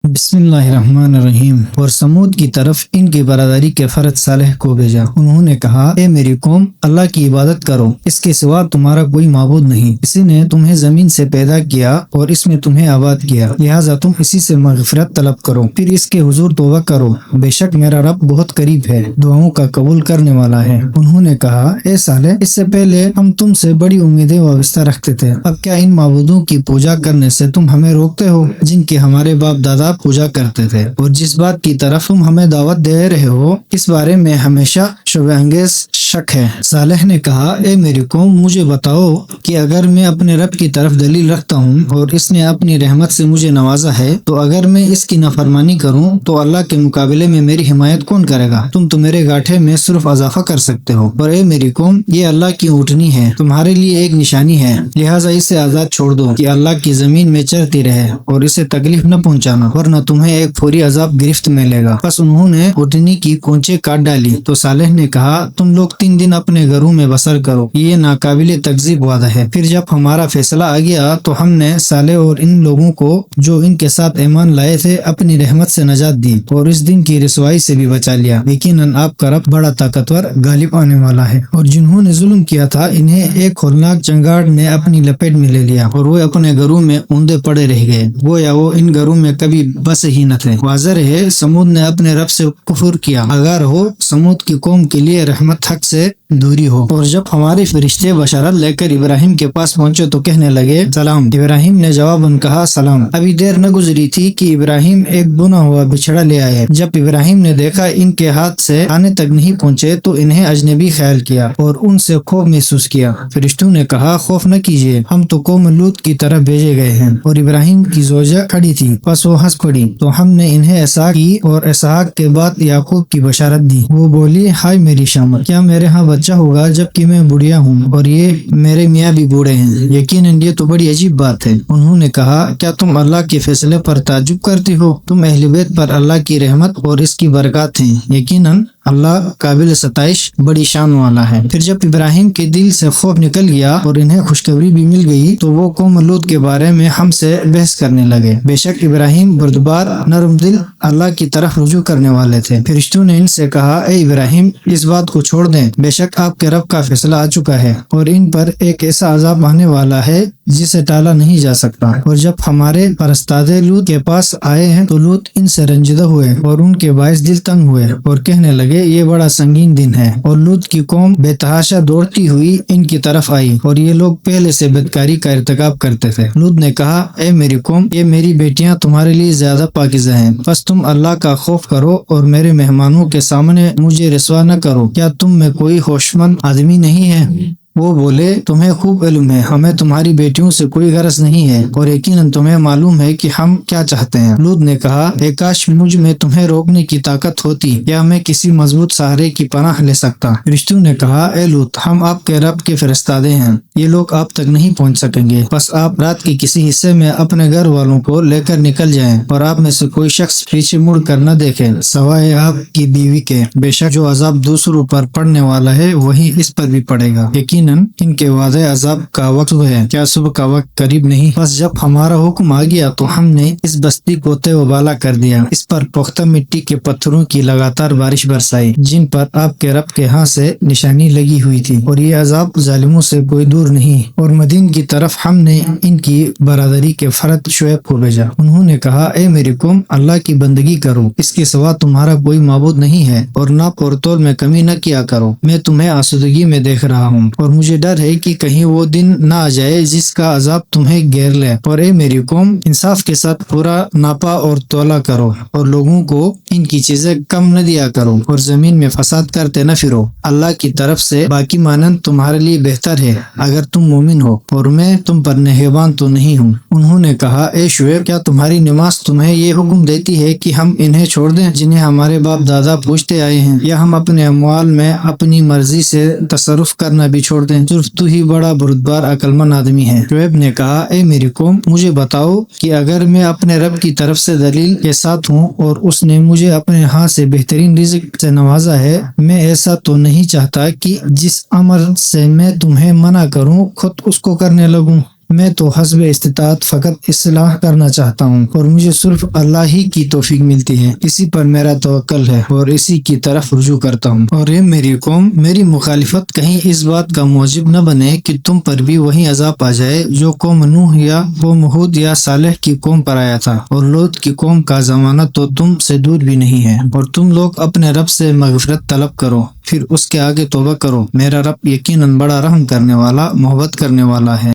بسم اللہ الرحمن الرحیم۔ اور سمود کی طرف ان کی برادری کے فرد صالح کو بھیجا۔ انہوں نے کہا، اے میری قوم، اللہ کی عبادت کرو، اس کے سوا تمہارا کوئی معبود نہیں۔ اسی نے تمہیں زمین سے پیدا کیا اور اس میں تمہیں آباد کیا، لہٰذا تم اسی سے مغفرت طلب کرو، پھر اس کے حضور توبہ کرو، بے شک میرا رب بہت قریب ہے، دعاؤں کا قبول کرنے والا ہے۔ انہوں نے کہا، اے صالح، اس سے پہلے ہم تم سے بڑی امیدیں وابستہ رکھتے تھے، اب کیا ان معبودوں کی پوجا کرنے سے تم ہمیں روکتے ہو جن کے ہمارے باپ دادا پوجا کرتے تھے؟ اور جس بات کی طرف تم ہمیں دعوت دے رہے ہو اس بارے میں ہمیشہ شبہ انگیز شک ہے۔ صالح نے کہا، اے میری قوم، مجھے بتاؤ کہ اگر میں اپنے رب کی طرف دلیل رکھتا ہوں اور اس نے اپنی رحمت سے مجھے نوازا ہے، تو اگر میں اس کی نافرمانی کروں تو اللہ کے مقابلے میں میری حمایت کون کرے گا؟ تم تو میرے گاٹھے میں صرف اضافہ کر سکتے ہو۔ اور اے میری قوم، یہ اللہ کی اونٹنی ہے، تمہارے لیے ایک نشانی ہے، لہٰذا اسے آزاد چھوڑ دو کہ اللہ کی زمین میں چرتی رہے اور اسے تکلیف نہ پہنچانا، ورنہ تمہیں ایک فوری عذاب گرفت میں لے گا۔ پس انہوں نے اونٹنی کی کونچیں کاٹ ڈالی تو صالح نے کہا، تم لوگ 3 دن اپنے گھروں میں بسر کرو، یہ ناقابل تکذیب وعدہ ہے۔ پھر جب ہمارا فیصلہ آ گیا تو ہم نے صالح اور ان لوگوں کو جو ان کے ساتھ ایمان لائے تھے اپنی رحمت سے نجات دی اور اس دن کی رسوائی سے بھی بچا لیا۔ یقیناً آپ کا رب بڑا طاقتور غالب آنے والا ہے۔ اور جنہوں نے ظلم کیا تھا انہیں ایک ہولناک چنگاڑ نے اپنی لپیٹ میں لے لیا اور وہ اپنے گھروں میں اوندے پڑے رہ گئے، گویا وہ ان گھروں میں کبھی بس ہی نہ تھے۔ واضح ہے سمود نے اپنے رب سے کفر کیا، اگر ہو سمود کی قوم کے لیے رحمت حق سے دوری ہو۔ اور جب ہمارے فرشتے بشارت لے کر ابراہیم کے پاس پہنچے تو کہنے لگے، سلام۔ ابراہیم نے جواباً کہا، سلام۔ ابھی دیر نہ گزری تھی کہ ابراہیم ایک بنا ہوا بچھڑا لے آئے۔ جب ابراہیم نے دیکھا ان کے ہاتھ سے آنے تک نہیں پہنچے تو انہیں اجنبی خیال کیا اور ان سے خوف محسوس کیا۔ فرشتوں نے کہا، خوف نہ کیجیے، ہم تو قوم لوط کی طرف بھیجے گئے ہیں۔ اور ابراہیم کی زوجہ کھڑی تھی، پس وہ ہنس پڑی تو ہم نے انہیں اسحاق کی اور اسحاق کے بعد یعقوب کی بشارت دی۔ وہ بولی، ہائے میری شامت، کیا میرے ہاں بچہ ہوگا جبکہ میں بڑھیا ہوں اور یہ میرے میاں بھی بوڑھے ہیں؟ یقیناً یہ تو بڑی عجیب بات ہے۔ انہوں نے کہا، کیا تم اللہ کے فیصلے پر تعجب کرتی ہو؟ تم اہل بیت پر اللہ کی رحمت اور اس کی برکات ہیں، یقیناً اللہ قابل ستائش بڑی شان والا ہے۔ پھر جب ابراہیم کے دل سے خوف نکل گیا اور انہیں خوشخبری بھی مل گئی تو وہ قوم لوط کے بارے میں ہم سے بحث کرنے لگے۔ بے شک ابراہیم بردبار، نرم دل، اللہ کی طرف رجوع کرنے والے تھے۔ فرشتوں نے ان سے کہا، اے ابراہیم، اس بات کو چھوڑ دیں، بے شک آپ کے رب کا فیصلہ آ چکا ہے اور ان پر ایک ایسا عذاب آنے والا ہے جسے ٹالا نہیں جا سکتا۔ اور جب ہمارے پرستادے لوط کے پاس آئے ہیں تو لوط ان سے رنجیدہ ہوئے اور ان کے باعث دل تنگ ہوئے اور کہنے لگے، یہ بڑا سنگین دن ہے۔ اور لوط کی قوم بے تحاشا دوڑتی ہوئی ان کی طرف آئی اور یہ لوگ پہلے سے بدکاری کا ارتکاب کرتے تھے۔ لوط نے کہا، اے میری قوم، یہ میری بیٹیاں تمہارے لیے زیادہ پاکیزہ ہیں، بس تم اللہ کا خوف کرو اور میرے مہمانوں کے سامنے مجھے رسوا نہ کرو۔ کیا تم میں کوئی ہوش مند آدمی نہیں ہے؟ وہ بولے، تمہیں خوب علم ہے، ہمیں تمہاری بیٹیوں سے کوئی غرض نہیں ہے اور یقیناً تمہیں معلوم ہے کہ ہم کیا چاہتے ہیں۔ لوط نے کہا، اے کاش مجھ میں تمہیں روکنے کی طاقت ہوتی یا میں کسی مضبوط سہارے کی پناہ لے سکتا۔ فرشتوں نے کہا، اے لوط، ہم آپ کے رب کے فرستادے ہیں، یہ لوگ آپ تک نہیں پہنچ سکیں گے، بس آپ رات کے کسی حصے میں اپنے گھر والوں کو لے کر نکل جائیں اور آپ میں سے کوئی شخص پیچھے مڑ کر نہ دیکھے سوائے آپ کی بیوی کے۔ بے شک جو عذاب دوسروں پر پڑنے والا ہے وہی اس پر بھی پڑے گا، یقیناً ان کے وعدے عذاب کا وقت ہے، کیا صبح کا وقت قریب نہیں؟ بس جب ہمارا حکم آ گیا تو ہم نے اس بستی کو تے و بالا کر دیا، اس پر پختہ مٹی کے پتھروں کی لگاتار بارش برسائی جن پر آپ کے رب کے ہاں سے نشانی لگی ہوئی تھی، اور یہ عذاب ظالموں سے کوئی دور نہیں۔ اور مدین کی طرف ہم نے ان کی برادری کے فرد شعیب کو بھیجا۔ انہوں نے کہا، اے میری قوم، اللہ کی بندگی کرو، اس کے سوا تمہارا کوئی معبود نہیں ہے، اور ناپ اور تول میں کمی نہ کیا کرو، میں تمہیں آسودگی میں دیکھ رہا ہوں اور مجھے ڈر ہے کہ کہیں وہ دن نہ آ جائے جس کا عذاب تمہیں گھیر لے۔ اور اے میری قوم، انصاف کے ساتھ پورا ناپا اور تولا کرو اور لوگوں کو ان کی چیزیں کم نہ دیا کرو اور زمین میں فساد کرتے نہ پھرو۔ اللہ کی طرف سے باقی مانند تمہارے لیے بہتر ہے اگر تم مومن ہو، اور میں تم پر نگہبان تو نہیں ہوں۔ انہوں نے کہا، اے شعیب، کیا تمہاری نماز تمہیں یہ حکم دیتی ہے کہ ہم انہیں چھوڑ دیں جنہیں ہمارے باپ دادا پوجتے آئے ہیں، یا ہم اپنے اموال میں اپنی مرضی سے تصرف کرنا بھی چھوڑ دیں؟ صرف تو ہی بڑا بردبار عقل مند آدمی ہے۔ شعیب نے کہا، اے میری قوم، مجھے بتاؤ کہ اگر میں اپنے رب کی طرف سے دلیل کے ساتھ ہوں اور اس نے مجھے اپنے ہاں سے بہترین رزق سے نوازا ہے، میں ایسا تو نہیں چاہتا کہ جس عمل سے میں تمہیں منع کروں خود اس کو کرنے لگوں۔ میں تو حسب استطاعت فقط اصلاح کرنا چاہتا ہوں اور مجھے صرف اللہ ہی کی توفیق ملتی ہے، اسی پر میرا توکل ہے اور اسی کی طرف رجوع کرتا ہوں۔ اور اے میری قوم، میری مخالفت کہیں اس بات کا موجب نہ بنے کہ تم پر بھی وہی عذاب آ جائے جو قوم نوح یا قوم ہود یا صالح کی قوم پر آیا تھا، اور لوط کی قوم کا زمانہ تو تم سے دور بھی نہیں ہے۔ اور تم لوگ اپنے رب سے مغفرت طلب کرو، پھر اس کے آگے توبہ کرو، میرا رب یقیناً بڑا رحم کرنے والا، محبت کرنے والا ہے۔